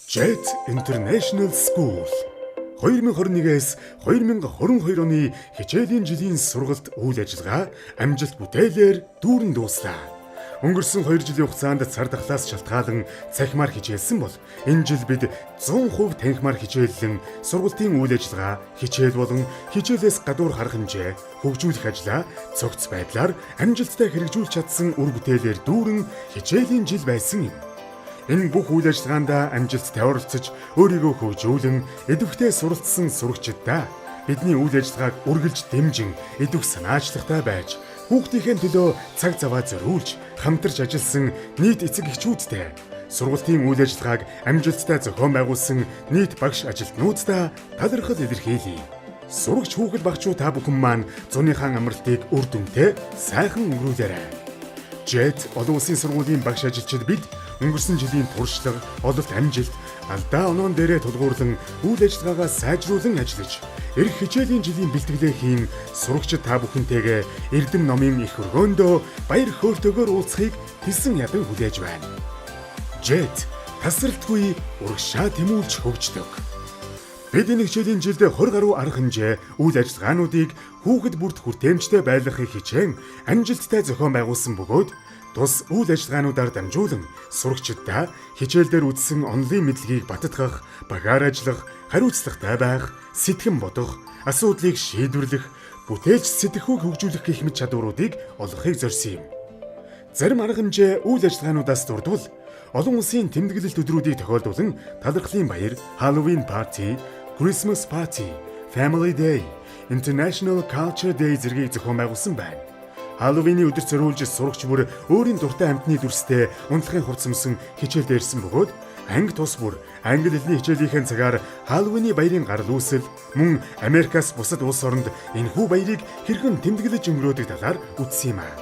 Jet International School 2021-ээс 2022 оны хичээлийн жилийн сургалт үйл ажиллагаа амжилт бүтээлээр дүүрэн дууслаа. Өнгөрсөн 2 жилийн хугацаанд цар тахлаас шалтгаалan цахимаар хичээлсэн бол энэ жил бид 100% танхимаар хичээллэн сургалтын үйл ажиллагаа, хичээл болон хичээлээс гадуур харах хэмжээ, хөгжүүлэх ажлаа цогц байдлаар амжилттай хэрэгжүүлж чадсан үр бүтээлээр дүүрэн хичээлийн жил байсан юм. Энэ бүх үйл ажиллагаанд амжилттай оролцож өөрийгөө хөгжүүлэн идэвхтэй суралцсан сурагчдаа бидний үйл ажиллагааг үргэлж дэмжин идэвх санаачлагтай байж хүүхдийн төлөө цаг заваа зориулж хамтарч ажилласан нийт эцэг эхчүүдтэй сургалтын үйл ажиллагааг амжилттай зохион байгуулсан нийт багш ажилтнуудаа талархал илэрхийлье. Сурагч хүүхэд багчуу та бүхэн маань зуныхан амралтыг үр дүнтэй сайхан өнгөрүүлээрэй. Jet олон улсын сургуулийн багш ажилчид бид өнгөрсөн жилийн туршлага, ололт амжилт, алдаа оноон дээрээ тулгуурлан үйл ажиллагаагаа сайжруулан ажиллаж, эх хичээлийн жилийн бэлтгэлээ хийн сурагчид та бүхэнтэйгээ Эрдэм номын их өргөөндөө баяр хөөртэйгээр уулзахыг хэлсэн ядан хүлээж байна. Jet тасралтгүй урагшаа тэмүүлж хөгждөг. Бид энэ хичээлийн жилд 20 гаруй арга хэмжээ үйл ажиллагаануудыг хүүхэд бүрт хүртээмжтэй байлгахыг хичээн амжилттай зохион байгуулсан бөгөөд тус үйл ажиллагаануудаар дамжуулан сурагчдаа хичээл дээр үзсэн онолын мэдлэгийг баттгах, багаар ажиллах, хариуцлагатай байх, сэтгэн бодох, асуудлыг шийдвэрлэх, бүтээлч сэтгэхүйг хөгжүүлэх гэх мэт чадваруудыг олгохыг зорьсон юм. Зарим арга хэмжээ үйл ажиллагаануудаас дурдвал олон улсын тэмдэглэлт өдрүүдийг тохиолдуулан талархлын баяр, Halloween party, Christmas party, Family Day, International Culture Day зэргийг зохион байгуулсан байна. Halloween-ийн өдөрт зориулж сурагч бүр өөрийн дуртай амьтны дүрстэй унтлахын хувцас өмсөн хичээл дээрсэн бөгөөд анги тус бүр англи хэлний хичээлийнхэн цагаар Halloween-ийн баярын гарал үүсэл мөн Америкаас бусад улс оронд энэхүү баярыг хэрхэн тэмдэглэж өнгөрөөдөг талаар үзсэн юм аа.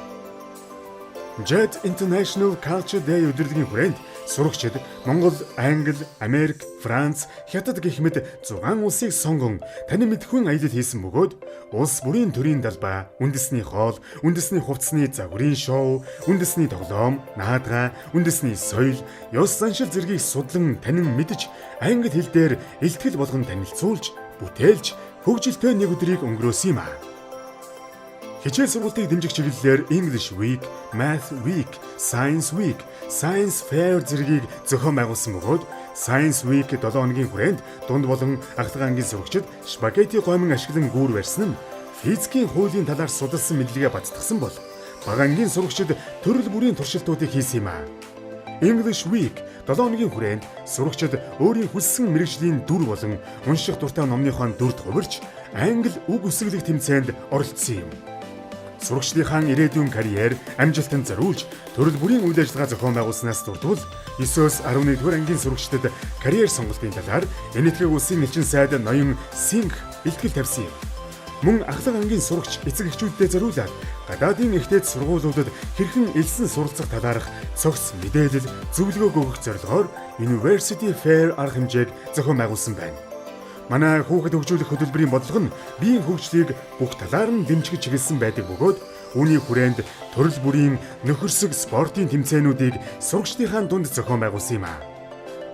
Jet International Culture Day өдрийн хүрээнд сурагчид Монгол, Англи, Америк, Франц, Хятад гэх мэт 6 улсыг сонгон таны мэдхүйн аялал хийсэн бөгөөд улс бүрийн төрийн далбаа, үндэсний хоол, үндэсний хувцсны загварын шоу, үндэсний тоглоом, наадгай, үндэсний соёл, ёс заншил зэргийг судлан танин мэдж англи хэл дээр илтгэл болгон танилцуулж, бүтээлж, хөгжилтэй нэг өдрийг өнгөрөөсөн юм аа. Хичээл сургалтыг дэмжих чиглэлээр English Week, Math Week, Science Week, Science Fair зэргийг зохион байгуулсан бөгөөд Science Week 7 хоногийн хүрээнд дунд болон агтар ангийн сурагчид спагетти гомон ашиглан гүүр барьсан нь физикийн хуулийн талаар судалсан мэдлэгээ баттгсан бол бага ангийн сурагчид төрөл бүрийн туршилтуудыг хийсэн юм аа. English Week 7 хоногийн хүрээнд сурагчид өөрийн хүссэн мэргэжлийн дүр болон унших дуртай номныхоо дүрд хувирч англи үг үсэглэх тэмцээнд оролцсон юм. Сурагчдынхаа ирээдүйн карьер амжилтанд зориулж төрөл бүрийн үйл ажиллагаа зохион байгуулснаас дурдвал 9-өөс 11-р ангийн сурагчдад карьер сонголтын талаар Энэтхэг улсын элчин сайд ноён Синх илтгэл тавьсан юм. Мөн ахлах ангийн сурагч эцэг эхчүүддээ зориулаад гадаадын ихтэйд сургуулиудад хэрхэн элсэн суралцах талаарх цогц мэдээлэл, зөвлөгөө өгөх зорилгоор University Fair арга хэмжээг зохион байгуулсан байна. Манай хүүхэд хөгжүүлэх хөтөлбөрийн бодлого нь биеийн хөгжлийг бүх талаар нь дэмжиж чиглэсэн байдаг бөгөөд үүний хүрээнд төрөл бүрийн нөхөрсөг спортын тэмцээнүүдийг сурагчдынхаа дунд зохион байгуулсан юм аа.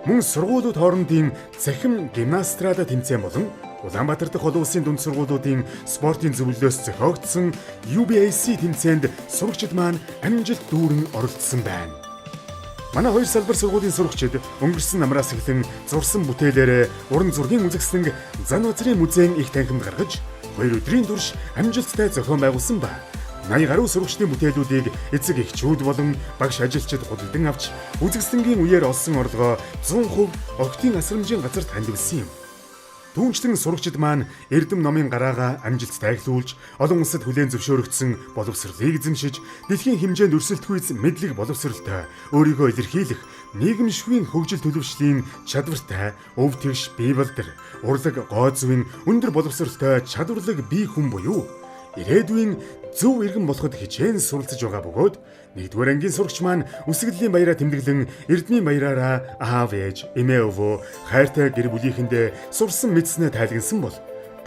Мөн сургуулиуд хоорондын цахим гимнастрада тэмцээн болон Улаанбаатар дахь олон улсын дунд сургуулиудын спортын зөвлөлөөс зохиогдсон UBAC тэмцээнд сурагчид маань амжилт дүүрэн оролцсон байна. Манай хоёр салбар сургуулийн сурагчид өнгөрсөн намраас эхлэн зурсан бүтээлээр уран зургийн үзэсгэлэнг Зан Базрын музейн их танхимд гаргаж 2 өдрийн турш амжилттай зохион байгуулсан ба 80 гаруй сурагчдын бүтээлүүдийг эцэг эхчүүд болон багш ажилчид худалдан авч үзэсгэлэнгийн үеэр олсон орлогоо 100% Охидын асрамжийн газарт хандивсан юм. Түүнчлэн сурагчид маань Эрдэм номын гараагаа амжилттай эхлүүлж, олон улсад хүлээн зөвшөөрөгдсөн боловсролыг эзэмшиж, дэлхийн хэмжээнд өрсөлдөхүйц мэдлэг боловсролтой өөрийгөө илэрхийлэх нийгэмшигүрийн хөгжил төлөвшлийн чадвартай, өв тэгш бие балдар, урлаг гоо зүйн өндөр боловсролтой чадварлаг бие хүн буюу ирээдүйн зөв иргэн болоход хичээн суралцж байгаа бөгөөд 1-р ангийн сурагч маань үсгэллийн баяраа тэмдэглэн Эрдмийн баяраараа аав ээж, эмээ өвөө, хайртай гэр бүлийнхэндээ сурсан мэдснээ тайлгнасан бол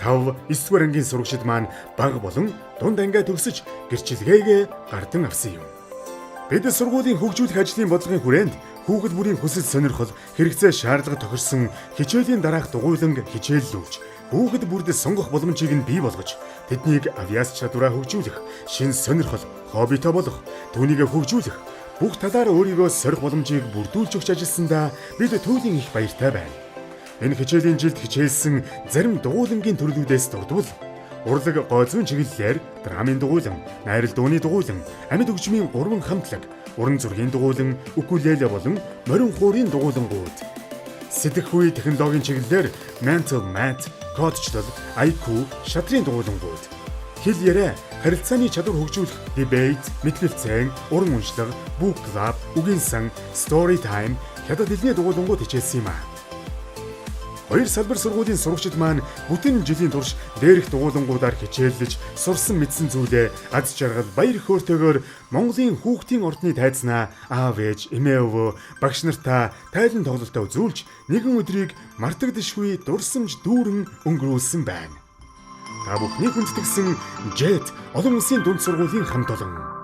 5-9-р ангийн сурагчид маань бага болон дунд ангиа төгсөж гэрчлэгээгээ гардан авсан юм. Бид сургуулийн хөгжүүлэх ажлын бодлогын хүрээнд Хүүхэд бүрийн хүсэл сонирхол хэрэгцээ шаардлага тохирсон хичээлийн дараах дугуйлан хичээллүүлж, хүүхэд бүрд сонгох боломжийг нь бий болгож, тэднийг авьяас чадвараа хөгжүүлэх, шин сонирхол, хоббитой болгох, түүнийг хөгжүүлэх, бүх талаар өөрийгөө сорих боломжийг бүрдүүлж өгч ажилласандаа бид туйлын их баяртай байна. Энэ хичээлийн жилд хичээлсэн зарим дугуйлангийн төрлүүдээс дурдвал урлаг гой зүүн чиглэлээр драмын дугуйлан, найрал дууны дугуйлан, амьд хөгжмийн 3 хамтлаг, уран зургийн дугуйлан, укулеле болон морин хуурын дугуйлангууд. Сэтгэхүй технологийн чиглэлээр mental math, кодчлол, IQ, шатрын дугуйлангууд. Хэл яриа, харилцааны чадвар хөгжүүлэх, debate, мэдлэлцэн, уран уншлага, book club, үгийн сан, story time, хятад хэлний дугуйлангууд хичээлсэн юм а. Хоёр салбар сургуулийн сурагчид маань бүтэн жилийн турш дээрх дугуйлангуудаар хичээллэж сурсан мэдсэн зүйлээ аз жаргал баяр хөөртэйгээр Монголын хүүхдийн ордны тайзнаа аав ээж, эмээ өвөө, багш нартаа тайлан тоглолтоо үзүүлж нэгэн өдрийг мартагдашгүй дурсамж дүүрэн өнгөрүүлсэн байна. Та бүхний хүндэтгсэн JET олон улсын дунд сургуулийн хамт олон